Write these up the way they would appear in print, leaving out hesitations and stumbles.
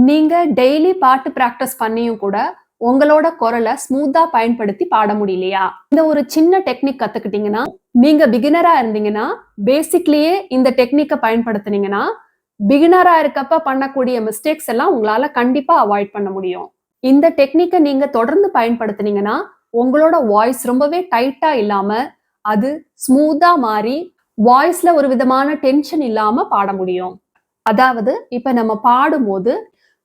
நீங்க டெய்லி பாட்டு பிராக்டிஸ் பண்ணியும் கூட, உங்களோட குரல ஸ்மூத்தா பயன்படுத்தி பாட முடியலையா? இந்த ஒரு சின்ன டெக்னிக் கத்துக்கிட்டீங்கன்னா, நீங்க பிகினரா இருந்தீங்கன்னா, பேசிக்லயே இந்த டெக்னிக்க பயன்படுத்துனீங்கன்னா, பிகினரா இருக்கப்ப பண்ணக்கூடிய மிஸ்டேக்ஸ் எல்லாம் உங்களால கண்டிப்பா அவாய்ட் பண்ண முடியும். இந்த டெக்னிக்க நீங்க தொடர்ந்து பயன்படுத்துனீங்கன்னா, உங்களோட வாய்ஸ் ரொம்பவே டைட்டா இல்லாம, அது ஸ்மூத்தா மாறி, வாய்ஸ்ல ஒரு விதமான டென்ஷன் இல்லாம பாட முடியும். அதாவது, இப்ப நம்ம பாடும்போது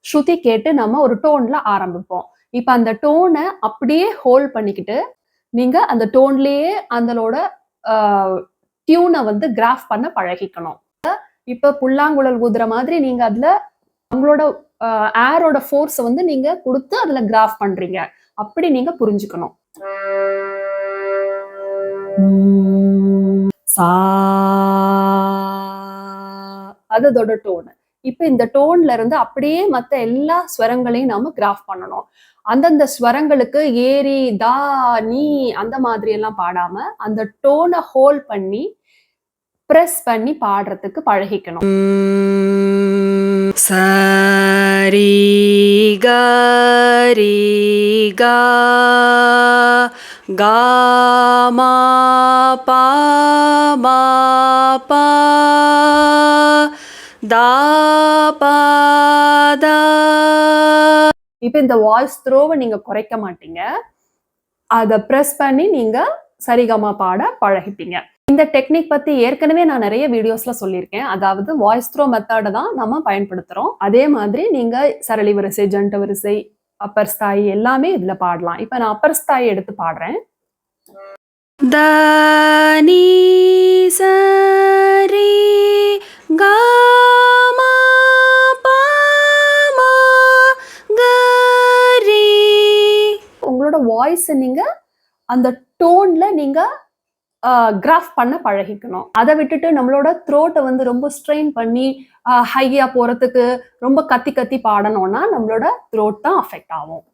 ஸ்ருதி கேட்டு நம்ம ஒரு டோன்ல ஆரம்பிப்போம். இப்ப அந்த டோன அப்படியே ஹோல்ட் பண்ணிக்கிட்டு, நீங்க அந்த டோன்லயே அந்தளோட அ டியூன வந்து கிராஃப் பண்ண பழகிக்கணும். இப்ப புல்லாங்குழல் ஊதுற மாதிரி நீங்க அதுல உங்களோட அ ஏரோட ஃபோர்ஸ வந்து நீங்க குடுத்து அதுல கிராஃப் பண்றீங்க. அப்படி நீங்க புரிஞ்சுக்கணும். சா அது அதோட டோனு. இப்ப இந்த டோன்ல இருந்து அப்படியே மத்த எல்லா ஸ்வரங்களையும் நாம கிராஃப் பண்ணணும். அந்தந்த ஸ்வரங்களுக்கு ஏரி, தா, நீ அந்த மாதிரி எல்லாம் பாடாம, அந்த டோன ஹோல்ட் பண்ணி, பிரஸ் பண்ணி பாடுறதுக்கு பழகிக்கணும். சரி க ரி க கா மா பா மா பா தா பா தா. இப்ப இந்த வாய்ஸ் த்ரோவ நீங்க குறைக்க மாட்டீங்க. அத பிரஸ் பண்ணி நீங்க சரிகமா பாட பழகிப்பீங்க. இந்த டெக்னிக் பத்தி ஏற்கனவே நான் நெறைய வீடியோஸ்ல சொல்லியிருக்கேன். அதாவது வாய்ஸ் த்ரோ மெத்தட தான் நம்ம பயன்படுத்துறோம். அதே மாதிரி நீங்க சரளி வரிசை, ஜண்ட வரிசை, அப்பர் ஸ்தாயி எல்லாமே இதுல பாடலாம். இப்ப நான் அப்பர் ஸ்தாயி எடுத்து பாடுறேன். த நீ ச ரி க மா பா மா க ரி. உங்களோட வாய்ஸ நீங்க அந்த டோன்ல நீங்க கிராஃப் பண்ண பழகிக்கணும். அத விட்டுட்டு நம்மளோட த்ரோட்ட வந்து ரொம்ப ஸ்ட்ரெயின் பண்ணி ஹையா போறதுக்கு ரொம்ப கத்தி கத்தி பாடனோம்னா, நம்மளோட த்ரோட் தான் அஃபெக்ட் ஆகும்.